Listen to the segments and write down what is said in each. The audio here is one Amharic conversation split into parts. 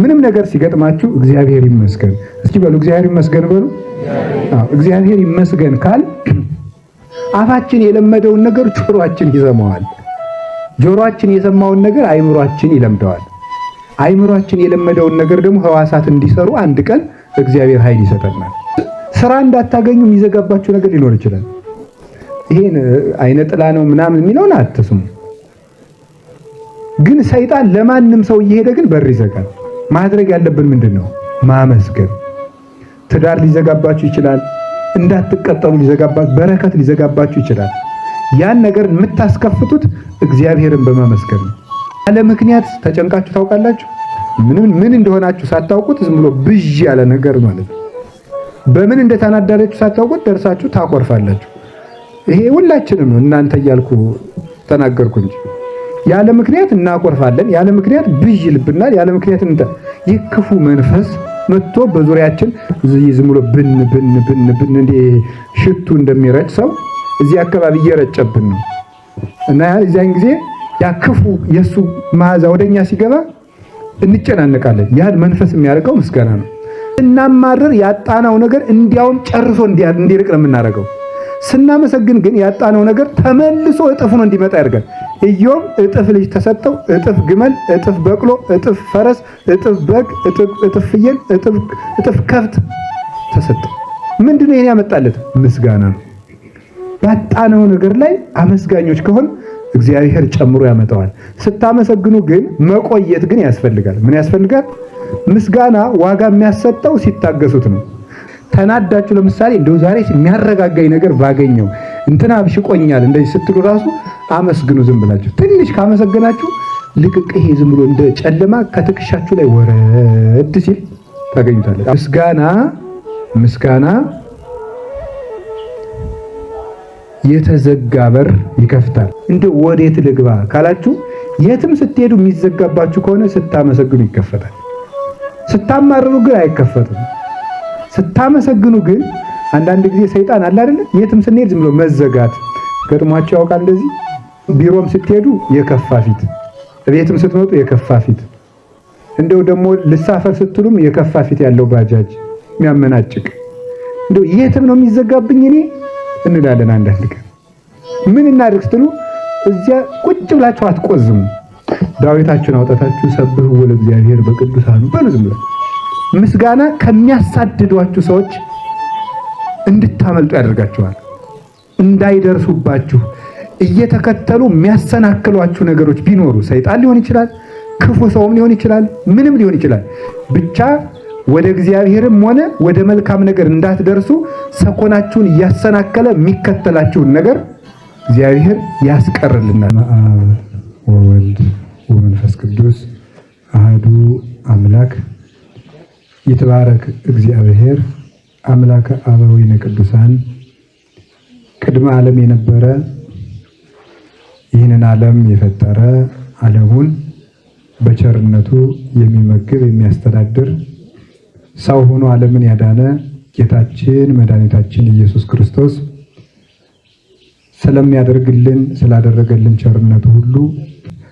ምንም ነገር ሲገጥማችሁ እግዚአብሔር ይመስገን እስኪ በሉ። እግዚአብሔር ይመስገን በሉ። እግዚአብሔር ይመስገን ካል አፋችን የለመደውን ነገር ጆሮአችን ይሰማዋል። ጆሮአችን የሰማውን ነገር አይምሮአችን ይለምደዋል። አይምሮአችን የለመደውን ነገር ደግሞ ሕዋሳት እንዲሰሩ አንድ ቀን እግዚአብሔር ኃይል ይሰጠናል። ስራ እንዳታገኙ የሚዘጋባችሁ ነገር ሊኖር ይችላል። ይሄን አይነ ጥላ ነው ምናምን የሚለውን አትስሙ። ግን ሰይጣን ለማንም ሰው እየሄደ ግን በር ይዘጋል። ማድረግ ያለብን ምንድነው? ማመስገን። ትዳር ሊዘጋባችሁ ይችላል። እንዳትቀጠሉ ሊዘጋባችሁ፣ በረከት ሊዘጋባችሁ ይችላል። ያን ነገር የምታስከፍቱት እግዚአብሔርን በማመስገን ነው። ያለ ምክንያት ተጨንቃችሁ ታውቃላችሁ? ምን እንደሆናችሁ ሳታውቁት ዝም ብሎ ብዥ ያለ ነገር ማለት ነው። በምን እንደተናደዳችሁ ሳታውቁት ደርሳችሁ ታቆርፋላችሁ። ይሄ ሁላችንም ነው። እናንተ እያልኩ ተናገርኩ እንጂ ያለ ምክንያት እናቆርፋለን። ያለ ምክንያት ብዥ ይልብናል። ያለ ምክንያት ይህ ክፉ መንፈስ መጥቶ በዙሪያችን ዝም ብሎ ብን እንደ ሽቱ እንደሚረጭ ሰው እዚህ አካባቢ እየረጨብን ነው እና እዚያን ጊዜ ያ ክፉ የሱ መዓዛ ወደኛ ሲገባ እንጨናነቃለን። ያን መንፈስ የሚያርቀው ምስጋና ነው። እናማረር ያጣናው ነገር እንዲያውም ጨርሶ እንዲርቅ ነው የምናደርገው። ስናመሰግን ግን ያጣነው ነገር ተመልሶ እጥፍ ነው እንዲመጣ ያደርጋል። ኢዮብ እጥፍ ልጅ ተሰጠው፣ እጥፍ ግመል፣ እጥፍ በቅሎ፣ እጥፍ ፈረስ፣ እጥፍ በግ፣ እጥፍ ፍየል፣ እጥፍ ከብት ተሰጠው። ምንድነው ይሄን ያመጣለት? ምስጋና ነው። ያጣነው ነገር ላይ አመስጋኞች ከሆን እግዚአብሔር ጨምሮ ያመጣዋል። ስታመሰግኑ ግን መቆየት ግን ያስፈልጋል። ምን ያስፈልጋል? ምስጋና ዋጋ የሚያሰጠው ሲታገሱት ነው። ተናዳችሁ ለምሳሌ እንደው ዛሬ የሚያረጋጋኝ ነገር ባገኘው እንትና ብሽቆኛል እንደዚህ ስትሉ ራሱ አመስግኑ። ዝም ብላችሁ ትንሽ ካመሰገናችሁ ልቅቅ ይሄ ዝም ብሎ እንደ ጨለማ ከትከሻችሁ ላይ ወረድ ሲል ታገኙታላችሁ። ምስጋና የተዘጋ በር ይከፍታል። እንደው ወዴት ልግባ ካላችሁ የትም ስትሄዱ የሚዘጋባችሁ ከሆነ ስታመሰግኑ ይከፈታል። ስታማርሩ ግን አይከፈትም። ስታመሰግኑ ግን አንዳንድ ጊዜ ሰይጣን አለ አይደል? የትም ስንሄድ ዝም ብሎ መዘጋት ገጥሟችሁ ያውቃል? እንደዚህ ቢሮም ስትሄዱ የከፋ ፊት፣ ቤትም ስትመጡ የከፋ ፊት፣ እንደው ደግሞ ልሳፈር ስትሉም የከፋ ፊት ያለው ባጃጅ የሚያመናጭቅ እንደው የትም ነው የሚዘጋብኝ እኔ እንላለን። አንዳንድ ቀን ምን እናድርግ ስትሉ እዚያ ቁጭ ብላችሁ አትቆዝሙ። ዳዊታችሁን አውጣታችሁ ሰብሕዎ ለእግዚአብሔር በቅዱሳኑ በሉ። ዝም ብላችሁ ምስጋና ከሚያሳድዷችሁ ሰዎች እንድታመልጡ ያደርጋችኋል። እንዳይደርሱባችሁ እየተከተሉ የሚያሰናክሏችሁ ነገሮች ቢኖሩ ሰይጣን ሊሆን ይችላል፣ ክፉ ሰውም ሊሆን ይችላል፣ ምንም ሊሆን ይችላል። ብቻ ወደ እግዚአብሔርም ሆነ ወደ መልካም ነገር እንዳትደርሱ ሰኮናችሁን እያሰናከለ የሚከተላችሁን ነገር እግዚአብሔር ያስቀርልናል። አብ ወወልድ ወመንፈስ ቅዱስ አሐዱ አምላክ ይትባረክ እግዚአብሔር አምላከ አበዊነ ቅዱሳን ቅድመ ዓለም የነበረ ይህንን ዓለም የፈጠረ ዓለሙን በቸርነቱ የሚመግብ የሚያስተዳድር ሰው ሆኖ ዓለምን ያዳነ ጌታችን መድኃኒታችን ኢየሱስ ክርስቶስ ስላደረገልን ቸርነቱ ሁሉ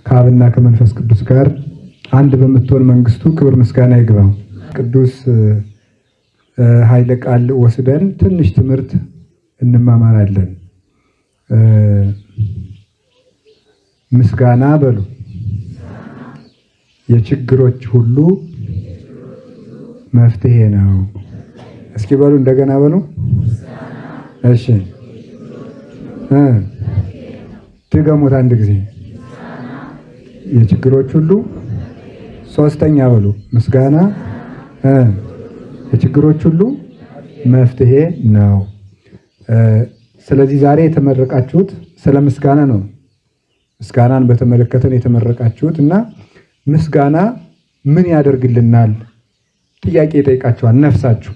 ከአብና ከመንፈስ ቅዱስ ጋር አንድ በምትሆን መንግስቱ ክብር ምስጋና ይግባው። ቅዱስ ኃይለ ቃል ወስደን ትንሽ ትምህርት እንማማራለን። ምስጋና በሉ የችግሮች ሁሉ መፍትሄ ነው። እስኪ በሉ እንደገና በሉ። እሺ ድገሙት አንድ ጊዜ። የችግሮች ሁሉ ሶስተኛ በሉ። ምስጋና የችግሮች ሁሉ መፍትሄ ነው። ስለዚህ ዛሬ የተመረቃችሁት ስለ ምስጋና ነው። ምስጋናን በተመለከተን የተመረቃችሁት እና ምስጋና ምን ያደርግልናል ጥያቄ ጠይቃችኋል ነፍሳችሁ።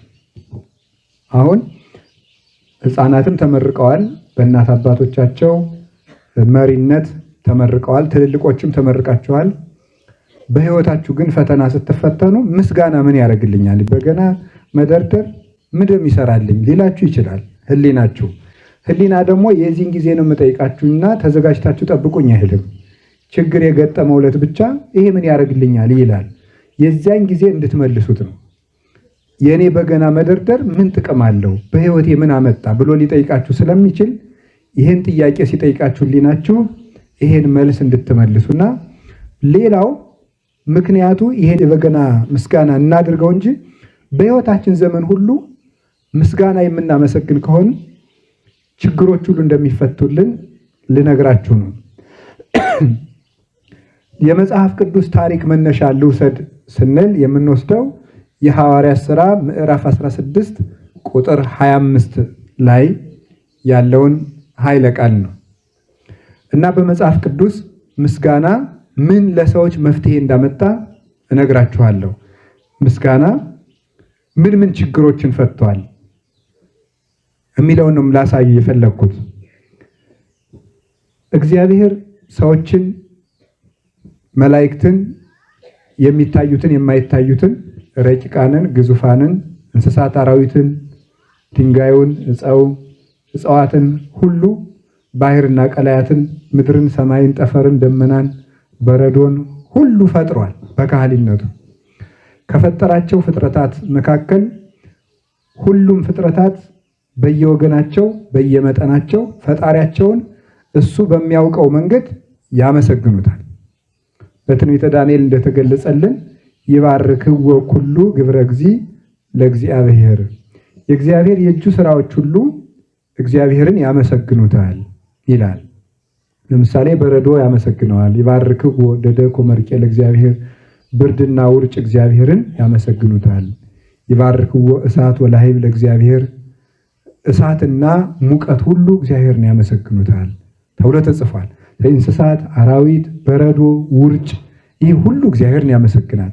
አሁን ሕፃናትም ተመርቀዋል፣ በእናት አባቶቻቸው መሪነት ተመርቀዋል፣ ትልልቆችም ተመርቃችኋል። በህይወታችሁ ግን ፈተና ስትፈተኑ ምስጋና ምን ያደርግልኛል፣ በገና መደርደር ምንም ይሰራልኝ ሊላችሁ ይችላል ህሊናችሁ። ህሊና ደግሞ የዚህን ጊዜ ነው የምጠይቃችሁና ተዘጋጅታችሁ ጠብቁኝ አይልም። ችግር የገጠመው ዕለት ብቻ ይሄ ምን ያደርግልኛል ይላል። የዚያን ጊዜ እንድትመልሱት ነው። የኔ በገና መደርደር ምን ጥቅም አለው፣ በህይወቴ ምን አመጣ ብሎ ሊጠይቃችሁ ስለሚችል ይህን ጥያቄ ሲጠይቃችሁ ሊናችሁ ይሄን መልስ እንድትመልሱና ሌላው ምክንያቱ ይሄን የበገና ምስጋና እናድርገው እንጂ በህይወታችን ዘመን ሁሉ ምስጋና የምናመሰግን ከሆነ ችግሮች ሁሉ እንደሚፈቱልን ልነግራችሁ ነው። የመጽሐፍ ቅዱስ ታሪክ መነሻ ልውሰድ ስንል የምንወስደው የሐዋርያት ሥራ ምዕራፍ 16 ቁጥር 25 ላይ ያለውን ኃይለ ቃል ነው እና በመጽሐፍ ቅዱስ ምስጋና ምን ለሰዎች መፍትሄ እንዳመጣ እነግራችኋለሁ። ምስጋና ምን ምን ችግሮችን ፈቷል የሚለውን ነው ላሳይ የፈለኩት። እግዚአብሔር ሰዎችን፣ መላእክትን፣ የሚታዩትን የማይታዩትን፣ ረቂቃንን፣ ግዙፋንን፣ እንስሳት፣ አራዊትን፣ ድንጋዩን፣ እጽዋትን ሁሉ ባህርና ቀላያትን፣ ምድርን፣ ሰማይን፣ ጠፈርን፣ ደመናን፣ በረዶን ሁሉ ፈጥሯል። በካህሊነቱ ከፈጠራቸው ፍጥረታት መካከል ሁሉም ፍጥረታት በየወገናቸው በየመጠናቸው ፈጣሪያቸውን እሱ በሚያውቀው መንገድ ያመሰግኑታል። በትንቢተ ዳንኤል እንደተገለጸልን ይባርክዎ ኩሉ ግብረ እግዚእ ለእግዚአብሔር፣ የእግዚአብሔር የእጁ ስራዎች ሁሉ እግዚአብሔርን ያመሰግኑታል ይላል። ለምሳሌ በረዶ ያመሰግነዋል። ይባርክዎ ደደኮ መርቄ ለእግዚአብሔር፣ ብርድና ውርጭ እግዚአብሔርን ያመሰግኑታል። ይባርክዎ እሳት ወላሂብ ለእግዚአብሔር፣ እሳትና ሙቀት ሁሉ እግዚአብሔርን ያመሰግኑታል ተብሎ ተጽፏል። እንስሳት፣ አራዊት፣ በረዶ፣ ውርጭ ይህ ሁሉ እግዚአብሔርን ያመሰግናል።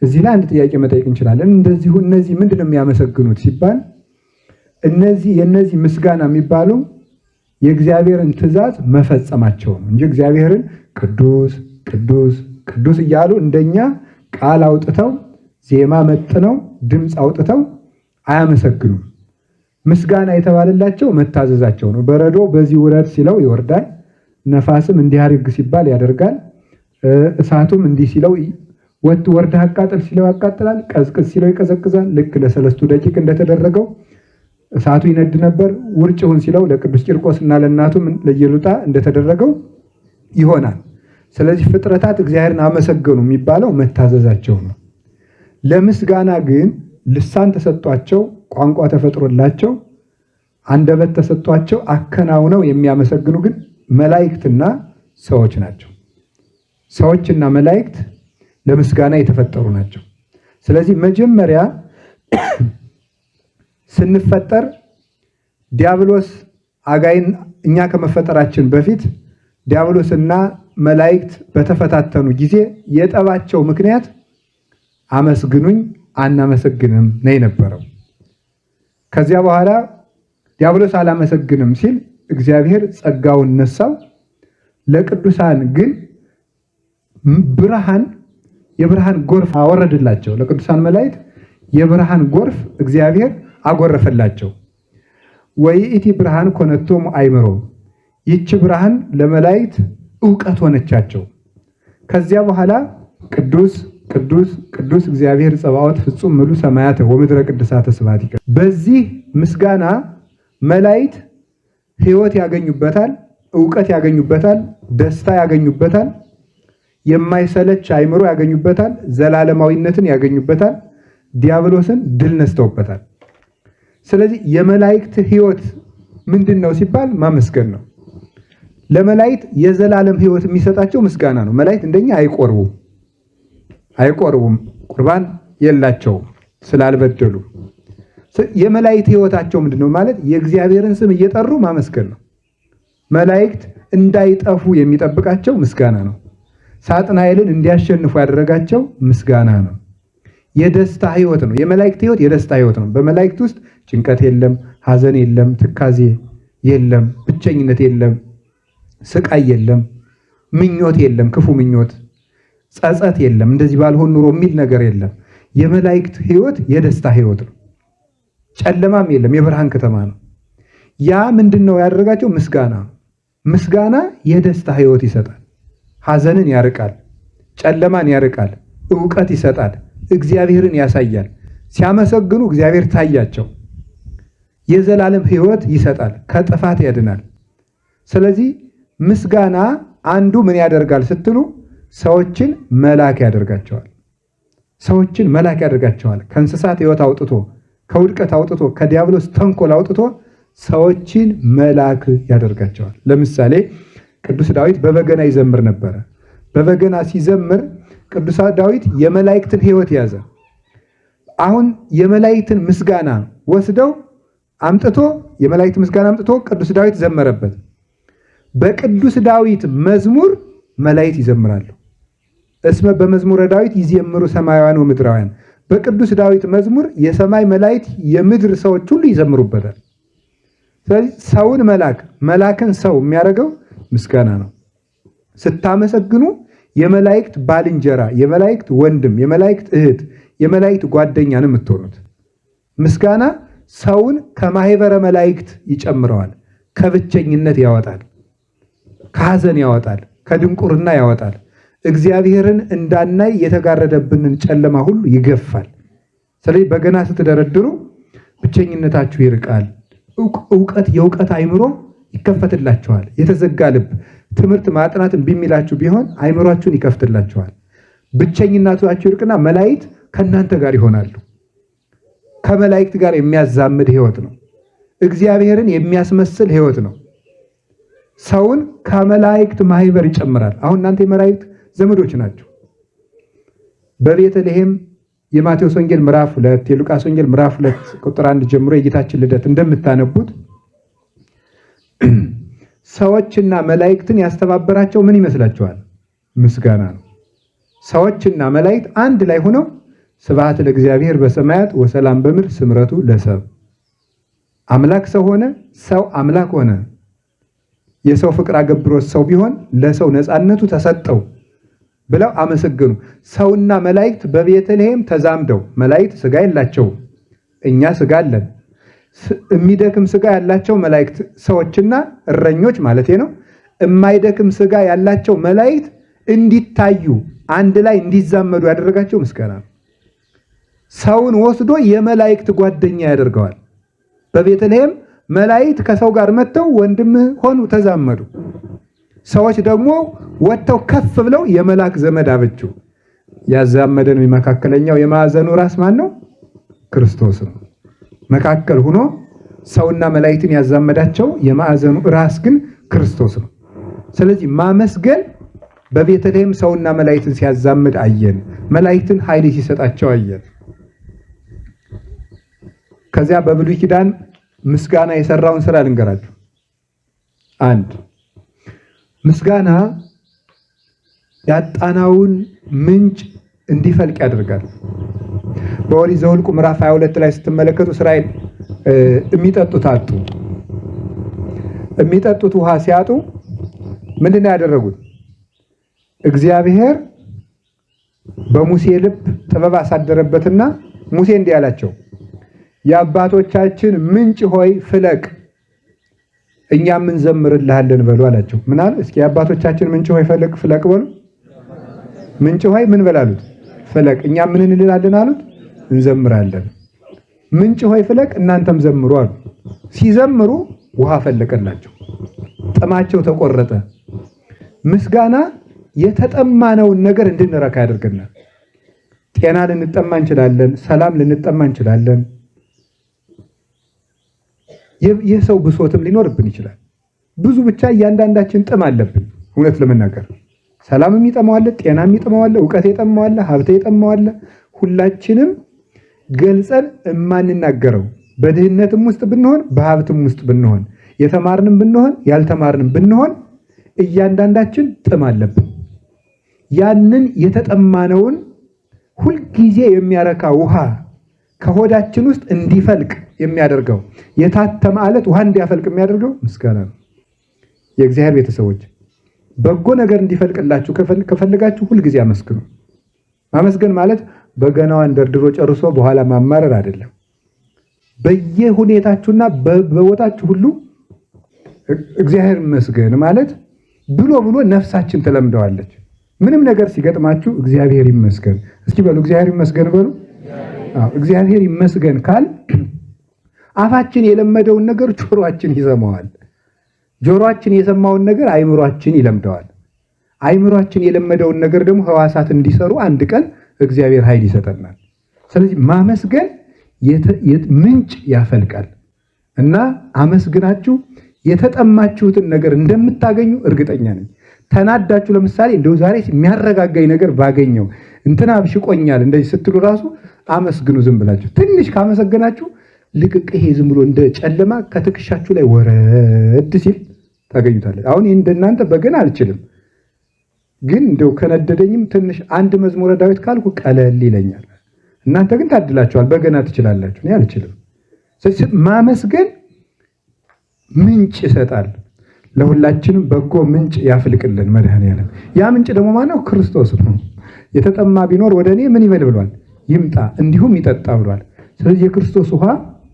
እዚህ ላይ አንድ ጥያቄ መጠየቅ እንችላለን። እንደዚሁ እነዚህ ምንድነው የሚያመሰግኑት ሲባል የነዚህ ምስጋና የሚባሉ የእግዚአብሔርን ትእዛዝ መፈጸማቸው ነው እንጂ እግዚአብሔርን ቅዱስ ቅዱስ ቅዱስ እያሉ እንደኛ ቃል አውጥተው ዜማ መጥነው ድምፅ አውጥተው አያመሰግኑም። ምስጋና የተባለላቸው መታዘዛቸው ነው። በረዶ በዚህ ውረድ ሲለው ይወርዳል፣ ነፋስም እንዲህ አድርግ ሲባል ያደርጋል፣ እሳቱም እንዲህ ሲለው ወርድ አቃጥል ሲለው ያቃጥላል፣ ቀዝቅዝ ሲለው ይቀዘቅዛል። ልክ ለሰለስቱ ደቂቅ እንደተደረገው እሳቱ ይነድ ነበር። ውርጭሁን ሲለው ለቅዱስ ቂርቆስ እና ለእናቱም ለኢየሉጣ እንደተደረገው ይሆናል። ስለዚህ ፍጥረታት እግዚአብሔርን አመሰገኑ የሚባለው መታዘዛቸው ነው። ለምስጋና ግን ልሳን ተሰጧቸው፣ ቋንቋ ተፈጥሮላቸው፣ አንደበት ተሰጧቸው አከናውነው የሚያመሰግኑ ግን መላእክትና ሰዎች ናቸው። ሰዎችና መላእክት ለምስጋና የተፈጠሩ ናቸው። ስለዚህ መጀመሪያ ስንፈጠር ዲያብሎስ አጋይን እኛ ከመፈጠራችን በፊት ዲያብሎስና መላእክት በተፈታተኑ ጊዜ የጠባቸው ምክንያት አመስግኑኝ አናመሰግንም ነው የነበረው። ከዚያ በኋላ ዲያብሎስ አላመሰግንም ሲል እግዚአብሔር ጸጋውን ነሳው። ለቅዱሳን ግን የብርሃን ጎርፍ አወረድላቸው። ለቅዱሳን መላእክት የብርሃን ጎርፍ እግዚአብሔር አጎረፈላቸው። ወይእቲ ብርሃን ኮነቶሙ አእምሮ፣ ይህች ብርሃን ለመላእክት ዕውቀት ሆነቻቸው። ከዚያ በኋላ ቅዱስ ቅዱስ ቅዱስ እግዚአብሔር ጸባዖት ፍጹም ምሉ ሰማያት ወምድረ ቅድሳተ ስብሐቲከ። በዚህ ምስጋና መላእክት ሕይወት ያገኙበታል፣ ዕውቀት ያገኙበታል፣ ደስታ ያገኙበታል፣ የማይሰለች አእምሮ ያገኙበታል፣ ዘላለማዊነትን ያገኙበታል፣ ዲያብሎስን ድል ነስተውበታል። ስለዚህ የመላእክት ሕይወት ምንድን ነው ሲባል ማመስገን ነው። ለመላእክት የዘላለም ሕይወት የሚሰጣቸው ምስጋና ነው። መላእክት እንደኛ አይቆርቡም፣ ቁርባን የላቸውም ስላልበደሉ። የመላእክት ሕይወታቸው ምንድነው ማለት የእግዚአብሔርን ስም እየጠሩ ማመስገን ነው። መላእክት እንዳይጠፉ የሚጠብቃቸው ምስጋና ነው። ሳጥናኤልን እንዲያሸንፉ ያደረጋቸው ምስጋና ነው። የደስታ ሕይወት ነው። የመላእክት ሕይወት የደስታ ሕይወት ነው። በመላእክት ውስጥ ጭንቀት የለም፣ ሐዘን የለም፣ ትካዜ የለም፣ ብቸኝነት የለም፣ ስቃይ የለም፣ ምኞት የለም፣ ክፉ ምኞት፣ ጸጸት የለም፣ እንደዚህ ባልሆን ኑሮ የሚል ነገር የለም። የመላእክት ሕይወት የደስታ ሕይወት ነው። ጨለማም የለም፣ የብርሃን ከተማ ነው። ያ ምንድነው ያደረጋቸው? ምስጋና። ምስጋና የደስታ ሕይወት ይሰጣል። ሐዘንን ያርቃል፣ ጨለማን ያርቃል፣ እውቀት ይሰጣል፣ እግዚአብሔርን ያሳያል። ሲያመሰግኑ እግዚአብሔር ታያቸው። የዘላለም ሕይወት ይሰጣል፣ ከጥፋት ያድናል። ስለዚህ ምስጋና አንዱ ምን ያደርጋል ስትሉ ሰዎችን መላክ ያደርጋቸዋል። ሰዎችን መላክ ያደርጋቸዋል። ከእንስሳት ሕይወት አውጥቶ ከውድቀት አውጥቶ ከዲያብሎስ ተንኮል አውጥቶ ሰዎችን መላክ ያደርጋቸዋል። ለምሳሌ ቅዱስ ዳዊት በበገና ይዘምር ነበረ። በበገና ሲዘምር ቅዱስ ዳዊት የመላእክትን ሕይወት ያዘ። አሁን የመላእክትን ምስጋና ወስደው አምጥቶ የመላእክት ምስጋና አምጥቶ ቅዱስ ዳዊት ዘመረበት። በቅዱስ ዳዊት መዝሙር መላእክት ይዘምራሉ። እስመ በመዝሙረ ዳዊት ይዘምሩ ሰማያውያን ወምድራውያን። በቅዱስ ዳዊት መዝሙር የሰማይ መላእክት የምድር ሰዎች ሁሉ ይዘምሩበታል። ስለዚህ ሰውን መላክን ሰው የሚያደርገው ምስጋና ነው። ስታመሰግኑ የመላእክት ባልንጀራ፣ የመላእክት ወንድም፣ የመላእክት እህት፣ የመላእክት ጓደኛ ነው የምትሆኑት። ምስጋና ሰውን ከማህበረ መላእክት ይጨምረዋል፣ ከብቸኝነት ያወጣል፣ ከሐዘን ያወጣል፣ ከድንቁርና ያወጣል። እግዚአብሔርን እንዳናይ የተጋረደብንን ጨለማ ሁሉ ይገፋል። ስለዚህ በገና ስትደረድሩ ብቸኝነታችሁ ይርቃል። የእውቀት አይምሮ ይከፈትላችኋል። የተዘጋ ልብ ትምህርት ማጥናት እምቢ የሚላችሁ ቢሆን አይምሯችሁን ይከፍትላችኋል። ብቸኝነታችሁ ይርቅና መላእክት ከእናንተ ጋር ይሆናሉ። ከመላእክት ጋር የሚያዛምድ ሕይወት ነው። እግዚአብሔርን የሚያስመስል ሕይወት ነው። ሰውን ከመላእክት ማህበር ይጨምራል። አሁን እናንተ የመላእክት ዘመዶች ናቸው። በቤተልሔም የማቴዎስ ወንጌል ምዕራፍ 2 የሉቃስ ወንጌል ምዕራፍ 2 ቁጥር 1 ጀምሮ የጌታችን ልደት እንደምታነቡት ሰዎችና መላእክትን ያስተባበራቸው ምን ይመስላችኋል? ምስጋና ነው። ሰዎችና መላእክት አንድ ላይ ሆነው ስብሐት ለእግዚአብሔር በሰማያት ወሰላም በምድር ስምረቱ ለሰብ። አምላክ ሰው ሆነ፣ ሰው አምላክ ሆነ። የሰው ፍቅር አገብሮት ሰው ቢሆን ለሰው ነፃነቱ ተሰጠው ብለው አመሰገኑ። ሰውና መላእክት በቤተልሔም ተዛምደው፣ መላእክት ስጋ የላቸውም፣ እኛ ስጋ አለን። የሚደክም ስጋ ያላቸው መላእክት ሰዎችና እረኞች ማለት ነው። የማይደክም ስጋ ያላቸው መላእክት እንዲታዩ አንድ ላይ እንዲዛመዱ ያደረጋቸው ምስጋና ነው። ሰውን ወስዶ የመላእክት ጓደኛ ያደርገዋል። በቤተልሔም መላእክት ከሰው ጋር መጥተው ወንድምህ ሆኑ ተዛመዱ። ሰዎች ደግሞ ወጥተው ከፍ ብለው የመላክ ዘመድ አበጁ። ያዛመደን መካከለኛው የማዕዘኑ ራስ ማን ነው? ክርስቶስ ነው። መካከል ሆኖ ሰውና መላእክትን ያዛመዳቸው የማዕዘኑ ራስ ግን ክርስቶስ ነው። ስለዚህ ማመስገን በቤተልሔም ሰውና መላእክትን ሲያዛምድ አየን። መላእክትን ኃይል ሲሰጣቸው አየን። ከዚያ በብሉይ ኪዳን ምስጋና የሰራውን ስራ ልንገራችሁ። አንድ ምስጋና ያጣናውን ምንጭ እንዲፈልቅ ያደርጋል። በኦሪት ዘኍልቍ ምዕራፍ 22 ላይ ስትመለከቱ እስራኤል የሚጠጡት አጡ። የሚጠጡት ውሃ ሲያጡ ምንድን ነው ያደረጉት? እግዚአብሔር በሙሴ ልብ ጥበብ አሳደረበትና ሙሴ እንዲህ አላቸው፣ የአባቶቻችን ምንጭ ሆይ ፍለቅ፣ እኛም እንዘምርልሃለን በሉ አላቸው። ምን አለ? እስኪ የአባቶቻችን ምንጭ ሆይ ፍለቅ በሉ። ምንጭ ሆይ ምን በላሉት? ፍለቅ። እኛም ምን እንላለን አሉት? እንዘምራለን። ምንጭ ሆይ ፍለቅ፣ እናንተም ዘምሩ አሉ። ሲዘምሩ ውሃ ፈለቀላቸው፣ ጥማቸው ተቆረጠ። ምስጋና የተጠማነውን ነገር እንድንረካ ያደርገናል። ጤና ልንጠማ እንችላለን፣ ሰላም ልንጠማ እንችላለን። የሰው ብሶትም ሊኖርብን ይችላል። ብዙ ብቻ እያንዳንዳችን ጥም አለብን። እውነት ለመናገር ሰላምም ይጠማዋል፣ ጤናም ይጠማዋል፣ እውቀት ይጠማዋል፣ ሀብት ይጠማዋል። ሁላችንም ገልጸን የማንናገረው በድህነትም ውስጥ ብንሆን በሀብትም ውስጥ ብንሆን የተማርንም ብንሆን ያልተማርንም ብንሆን እያንዳንዳችን ጥም አለብን። ያንን የተጠማነውን ሁልጊዜ የሚያረካ ውሃ ከሆዳችን ውስጥ እንዲፈልቅ የሚያደርገው የታተመ አለት ውሃ እንዲያፈልቅ የሚያደርገው ምስጋና ነው። የእግዚአብሔር ቤተሰቦች በጎ ነገር እንዲፈልቅላችሁ ከፈልጋችሁ ሁልጊዜ አመስግኑ። ማመስገን ማለት በገናዋን ደርድሮ ጨርሶ በኋላ ማማረር አይደለም። በየሁኔታችሁና በቦታችሁ ሁሉ እግዚአብሔር ይመስገን ማለት ብሎ ነፍሳችን ተለምደዋለች። ምንም ነገር ሲገጥማችሁ እግዚአብሔር ይመስገን እስኪ በሉ። እግዚአብሔር ይመስገን በሉ። እግዚአብሔር ይመስገን ካል አፋችን የለመደውን ነገር ጆሮአችን ይሰማዋል። ጆሮአችን የሰማውን ነገር አይምሮአችን ይለምደዋል። አይምሮአችን የለመደውን ነገር ደግሞ ሕዋሳት እንዲሰሩ አንድ ቀን እግዚአብሔር ኃይል ይሰጠናል። ስለዚህ ማመስገን ምንጭ ያፈልቃል እና አመስግናችሁ የተጠማችሁትን ነገር እንደምታገኙ እርግጠኛ ነኝ። ተናዳችሁ ለምሳሌ እንደው ዛሬ የሚያረጋጋኝ ነገር ባገኘው እንትና ብሽቆኛል እንደዚህ ስትሉ ራሱ አመስግኑ። ዝም ብላችሁ ትንሽ ካመሰገናችሁ ልቅቅ ይሄ ዝም ብሎ እንደ ጨለማ ከትከሻችሁ ላይ ወረድ ሲል ታገኙታለች። አሁን እንደናንተ በገና አልችልም፣ ግን እንደው ከነደደኝም ትንሽ አንድ መዝሙረ ዳዊት ካልኩ ቀለል ይለኛል። እናንተ ግን ታድላችኋል፣ በገና ትችላላችሁ፣ እኔ አልችልም። ስለዚህ ማመስገን ምንጭ ይሰጣል። ለሁላችንም በጎ ምንጭ ያፍልቅልን መድኃኔዓለም። ያ ምንጭ ደግሞ ማነው? ክርስቶስ ነው። የተጠማ ቢኖር ወደ እኔ ምን ይበል ብሏል? ይምጣ እንዲሁም ይጠጣ ብሏል። ስለዚህ የክርስቶስ ውሃ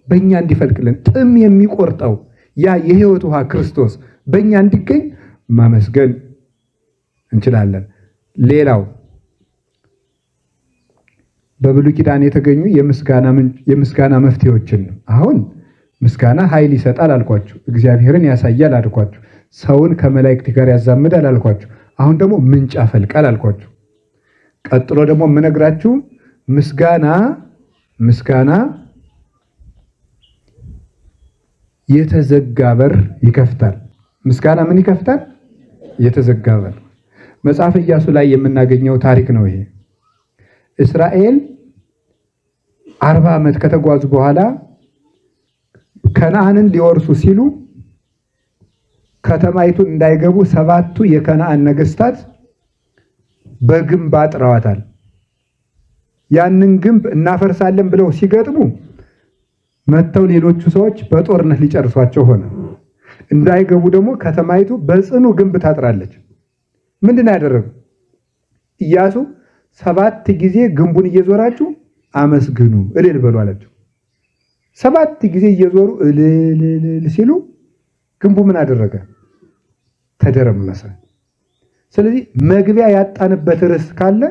በእኛ እንዲፈልቅልን ጥም የሚቆርጠው ያ የሕይወት ውሃ ክርስቶስ በእኛ እንዲገኝ ማመስገን እንችላለን። ሌላው በብሉይ ኪዳን የተገኙ የምስጋና መፍትሄዎችን ነው። አሁን ምስጋና ኃይል ይሰጣል አልኳችሁ፣ እግዚአብሔርን ያሳያል አልኳችሁ፣ ሰውን ከመላእክት ጋር ያዛምዳል አልኳችሁ። አሁን ደግሞ ምንጭ ያፈልቃል አልኳችሁ። ቀጥሎ ደግሞ የምነግራችሁ ምስጋና የተዘጋ በር ይከፍታል። ምስጋና ምን ይከፍታል? የተዘጋ በር። መጽሐፈ ኢያሱ ላይ የምናገኘው ታሪክ ነው ይሄ። እስራኤል 40 ዓመት ከተጓዙ በኋላ ከነዓንን ሊወርሱ ሲሉ ከተማይቱን እንዳይገቡ 7ቱ የከነዓን ነገስታት በግንብ አጥረዋታል። ያንን ግንብ እናፈርሳለን ብለው ሲገጥሙ መተው ሌሎቹ ሰዎች በጦርነት ሊጨርሷቸው ሆነ። እንዳይገቡ ደግሞ ከተማይቱ በጽኑ ግንብ ታጥራለች። ምንድነው ያደረጉ? ኢያሱ 7 ጊዜ ግንቡን እየዞራችሁ አመስግኑ እልል በሉ አላቸው። 7 ጊዜ እየዞሩ እልል ሲሉ ግንቡ ምን አደረገ? ተደረመሰ። ስለዚህ መግቢያ ያጣንበት ርዕስ ካለ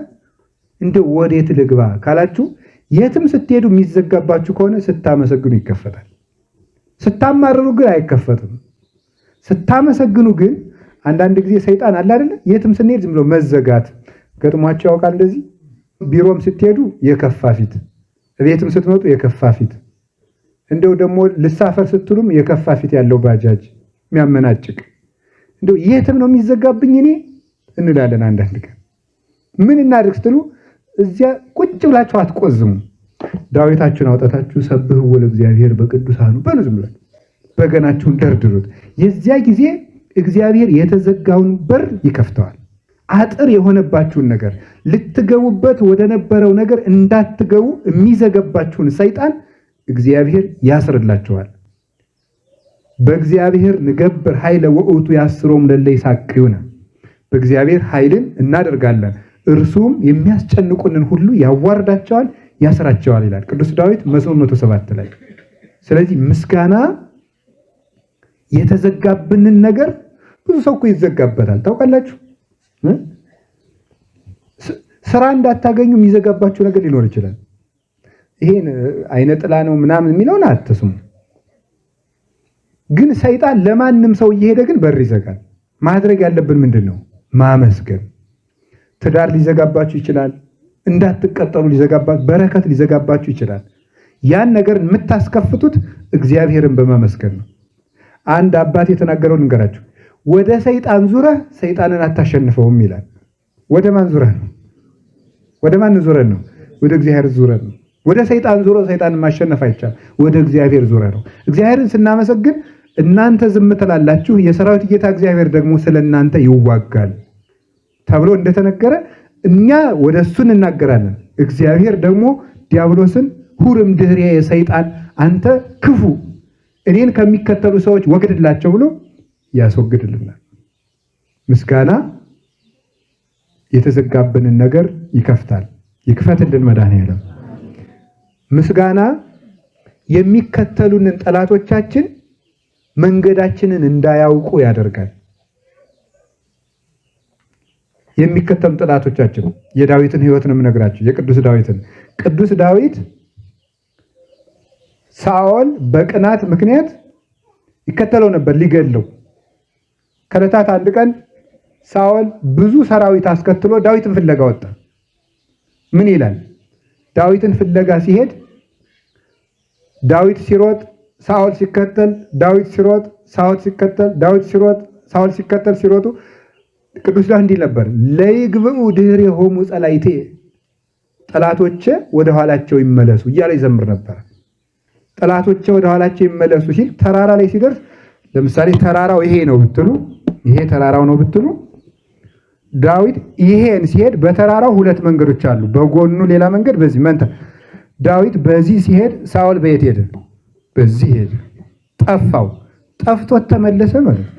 እንደ ወዴት ልግባ ካላችሁ የትም ስትሄዱ የሚዘጋባችሁ ከሆነ ስታመሰግኑ ይከፈታል። ስታማርሩ ግን አይከፈትም። ስታመሰግኑ ግን አንዳንድ ጊዜ ሰይጣን አለ አይደለ? የትም ስንሄድ ዝም ብሎ መዘጋት ገጥሟቸው ያውቃል። እንደዚህ ቢሮም ስትሄዱ የከፋ ፊት፣ ቤትም ስትመጡ የከፋ ፊት፣ እንደው ደግሞ ልሳፈር ስትሉም የከፋ ፊት ያለው ባጃጅ የሚያመናጭቅ እንደው የትም ነው የሚዘጋብኝ እኔ እንላለን። አንዳንድ ቀን ምን እናድርግ ስትሉ እዚያ ቁጭ ብላችሁ አትቆዝሙ። ዳዊታችሁን አውጣታችሁ ሰብሕዎ ለእግዚአብሔር በቅዱሳኑ በሉ። ዝም ብላችሁ በገናችሁን ደርድሩት። የዚያ ጊዜ እግዚአብሔር የተዘጋውን በር ይከፍተዋል። አጥር የሆነባችሁን ነገር ልትገቡበት ወደ ነበረው ነገር እንዳትገቡ የሚዘገባችሁን ሰይጣን እግዚአብሔር ያስርላችኋል። በእግዚአብሔር ንገብር ኃይለ ወውቱ ያስሮም ለለ ይሳቅዩነ። በእግዚአብሔር ኃይልን እናደርጋለን እርሱም የሚያስጨንቁንን ሁሉ ያዋርዳቸዋል፣ ያስራቸዋል ይላል ቅዱስ ዳዊት መዝሙር 107 ላይ። ስለዚህ ምስጋና የተዘጋብንን ነገር ብዙ ሰው እኮ ይዘጋበታል ታውቃላችሁ። ስራ እንዳታገኙ የሚዘጋባችሁ ነገር ሊኖር ይችላል። ይሄን አይነ ጥላ ነው ምናምን የሚለውን አትስሙ። ግን ሰይጣን ለማንም ሰው እየሄደ ግን በር ይዘጋል። ማድረግ ያለብን ምንድነው? ማመስገን። ትዳር ሊዘጋባችሁ ይችላል። እንዳትቀጠሉ ሊዘጋባችሁ፣ በረከት ሊዘጋባችሁ ይችላል። ያን ነገር የምታስከፍቱት እግዚአብሔርን በማመስገን ነው። አንድ አባት የተናገረውን እንገራችሁ። ወደ ሰይጣን ዙረህ ሰይጣንን አታሸንፈውም ይላል። ወደ ማን ዙረህ ነው? ወደ ማን ዙረህ ነው? ወደ እግዚአብሔር ዙረህ ነው። ወደ ሰይጣን ዙሮ ሰይጣንን ማሸነፍ አይቻልም። ወደ እግዚአብሔር ዙረህ ነው። እግዚአብሔርን ስናመሰግን እናንተ ዝም ትላላችሁ፣ የሰራዊት ጌታ እግዚአብሔር ደግሞ ስለናንተ ይዋጋል ተብሎ እንደተነገረ እኛ ወደ እሱ እንናገራለን። እግዚአብሔር ደግሞ ዲያብሎስን ሁርም ድህሬ ሰይጣን አንተ ክፉ እኔን ከሚከተሉ ሰዎች ወግድላቸው ብሎ ያስወግድልናል። ምስጋና የተዘጋብንን ነገር ይከፍታል። ይክፈትልን መድኃኔዓለም። ምስጋና የሚከተሉንን ጠላቶቻችን መንገዳችንን እንዳያውቁ ያደርጋል። የሚከተሉ ጠላቶቻችን የዳዊትን ሕይወት ነው የምነግራችሁ። የቅዱስ ዳዊት ሳኦል በቅናት ምክንያት ይከተለው ነበር ሊገለው። ከዕለታት አንድ ቀን ሳኦል ብዙ ሰራዊት አስከትሎ ዳዊትን ፍለጋ ወጣ። ምን ይላል? ዳዊትን ፍለጋ ሲሄድ ዳዊት ሲሮጥ ሳኦል ሲከተል፣ ዳዊት ሲሮጥ ሳኦል ሲከተል፣ ዳዊት ሲሮጥ ሳኦል ሲከተል ሲሮጡ ቅዱስ ዳዊት እንዲህ ነበር፣ ለይግብኡ ድኅሬሆሙ ጸላይቴ፣ ጠላቶቼ ወደ ኋላቸው ይመለሱ እያለ ይዘምር ነበር። ጠላቶቼ ወደ ኋላቸው ይመለሱ ሲል ተራራ ላይ ሲደርስ፣ ለምሳሌ ተራራው ይሄ ነው ብትሉ፣ ይሄ ተራራው ነው ብትሉ፣ ዳዊት ይሄን ሲሄድ በተራራው ሁለት መንገዶች አሉ። በጎኑ ሌላ መንገድ፣ በዚህ መንታ። ዳዊት በዚህ ሲሄድ ሳኦል በየት ሄደ? በዚህ ሄደ። ጠፋው። ጠፍቶት ተመለሰ ማለት ነው።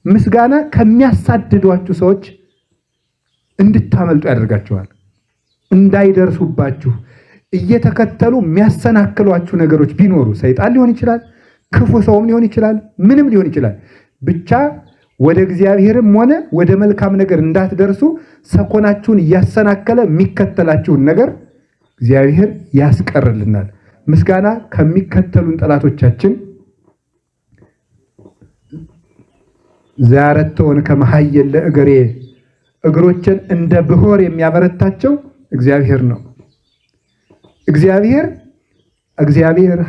ምስጋና ከሚያሳድዷችሁ ሰዎች እንድታመልጡ ያደርጋችኋል። እንዳይደርሱባችሁ እየተከተሉ የሚያሰናክሏችሁ ነገሮች ቢኖሩ ሰይጣን ሊሆን ይችላል፣ ክፉ ሰውም ሊሆን ይችላል፣ ምንም ሊሆን ይችላል። ብቻ ወደ እግዚአብሔርም ሆነ ወደ መልካም ነገር እንዳትደርሱ ሰኮናችሁን እያሰናከለ የሚከተላችሁን ነገር እግዚአብሔር ያስቀርልናል። ምስጋና ከሚከተሉን ጠላቶቻችን ዛረተውን ከመሐየለ እግሬ፣ እግሮችን እንደ ብሆር የሚያበረታቸው እግዚአብሔር ነው። እግዚአብሔር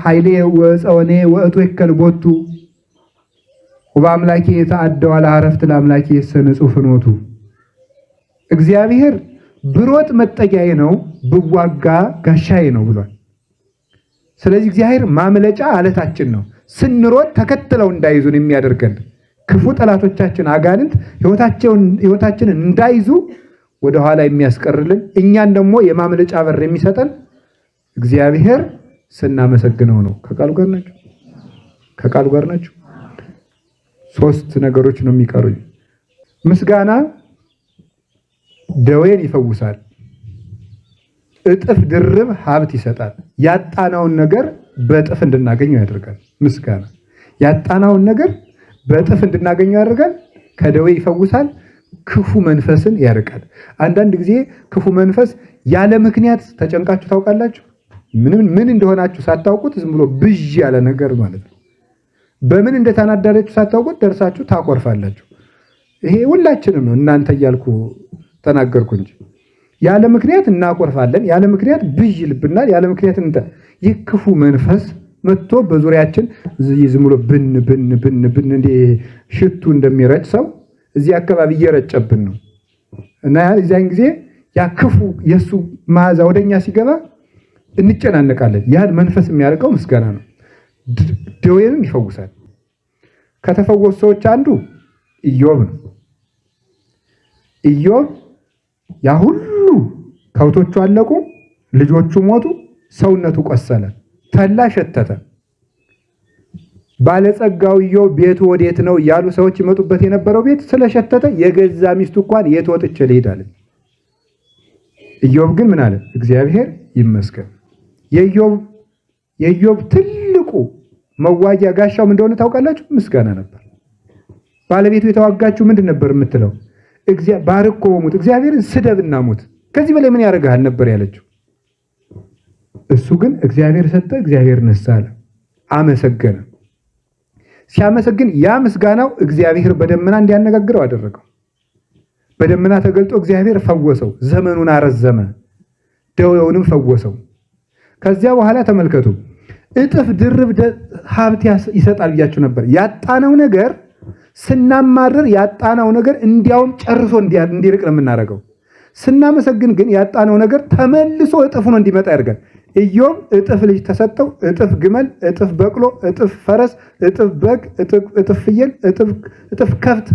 ኃይሌ ወፀወኔ ወእቱ ይከልቦቱ ወበአምላኬ የተአደው አለ አረፍት ለአምላኬ ሰንጹህ ፍኖቱ። እግዚአብሔር ብሮጥ መጠጊያዬ ነው፣ ብዋጋ ጋሻዬ ነው ብሏል። ስለዚህ እግዚአብሔር ማምለጫ አለታችን ነው። ስንሮጥ ተከትለው እንዳይዙን የሚያደርገን ክፉ ጠላቶቻችን አጋንንት ሕይወታችንን እንዳይዙ ወደኋላ የሚያስቀርልን፣ እኛን ደግሞ የማምለጫ በር የሚሰጠን እግዚአብሔር ስናመሰግነው ነው። ከቃሉ ጋር ናቸው። ሶስት ነገሮች ነው የሚቀሩኝ። ምስጋና ደዌን ይፈውሳል፣ እጥፍ ድርብ ሀብት ይሰጣል፣ ያጣናውን ነገር በእጥፍ እንድናገኘው ያደርጋል። ምስጋና ያጣናውን ነገር በእጥፍ እንድናገኘው ያደርጋል፣ ከደዌ ይፈውሳል፣ ክፉ መንፈስን ያርቃል። አንዳንድ ጊዜ ክፉ መንፈስ ያለ ምክንያት ተጨንቃችሁ ታውቃላችሁ? ምን እንደሆናችሁ ሳታውቁት ዝም ብሎ ብዥ ያለ ነገር ማለት ነው። በምን እንደተናደረችሁ ሳታውቁት ደርሳችሁ ታቆርፋላችሁ። ይሄ ሁላችንም ነው፣ እናንተ እያልኩ ተናገርኩ እንጂ ያለ ምክንያት እናቆርፋለን፣ ያለ ምክንያት ብዥ ይልብናል፣ ያለ ምክንያት ይህ ክፉ መንፈስ መጥቶ በዙሪያችን ዝም ብሎ ብን እንደ ሽቱ እንደሚረጭ ሰው እዚህ አካባቢ እየረጨብን ነው እና የዚያን ጊዜ ያ ክፉ የሱ መዓዛ ወደኛ ሲገባ እንጨናነቃለን። ያን መንፈስ የሚያርቀው ምስጋና ነው። ደዌንም ይፈውሳል። ከተፈወሱ ሰዎች አንዱ ኢዮብ ነው። ኢዮብ ያ ሁሉ ከብቶቹ አለቁ፣ ልጆቹ ሞቱ፣ ሰውነቱ ቆሰለ፣ ተላ ሸተተ። ባለጸጋው ኢዮብ ቤቱ ወዴት ነው እያሉ ሰዎች ይመጡበት የነበረው ቤት ስለሸተተ የገዛ ሚስቱ እንኳን የት ወጥቼ ልሄድ አለ። ኢዮብ ግን ምን አለ? እግዚአብሔር ይመስገን። የኢዮብ ትልቁ መዋጊያ ጋሻው ምን እንደሆነ ታውቃላችሁ? ምስጋና ነበር። ባለቤቱ የተዋጋችሁ ምንድን ነበር የምትለው? ባርኮ ሙት፣ እግዚአብሔርን ስደብና ሙት፣ ከዚህ በላይ ምን ያደርግሃል ነበር ያለችው። እሱ ግን እግዚአብሔር ሰጠ፣ እግዚአብሔር ነሳ አለ። አመሰገነ። ሲያመሰግን ያ ምስጋናው እግዚአብሔር በደመና እንዲያነጋግረው አደረገው። በደመና ተገልጦ እግዚአብሔር ፈወሰው፣ ዘመኑን አረዘመ፣ ደዌውንም ፈወሰው። ከዚያ በኋላ ተመልከቱ፣ እጥፍ ድርብ ሀብት ይሰጣል ብያችሁ ነበር። ያጣነው ነገር ስናማርር ያጣነው ነገር እንዲያውም ጨርሶ እንዲርቅ ነው የምናደርገው። ስናመሰግን ግን ያጣነው ነገር ተመልሶ እጥፍ ሆኖ እንዲመጣ ያደርጋል። ኢዮብ እጥፍ ልጅ ተሰጠው፣ እጥፍ ግመል፣ እጥፍ በቅሎ፣ እጥፍ ፈረስ፣ እጥፍ በግ፣ እጥፍ ፍየል፣ እጥፍ ከብት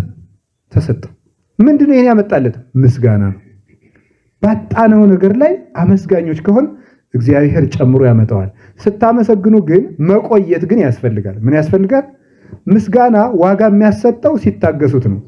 ተሰጠው። ምንድነው ይሄን ያመጣለት? ምስጋና ነው። ባጣነው ነገር ላይ አመስጋኞች ከሆን እግዚአብሔር ጨምሮ ያመጣዋል። ስታመሰግኑ ግን መቆየት ግን ያስፈልጋል። ምን ያስፈልጋል? ምስጋና ዋጋ የሚያሰጠው ሲታገሱት ነው።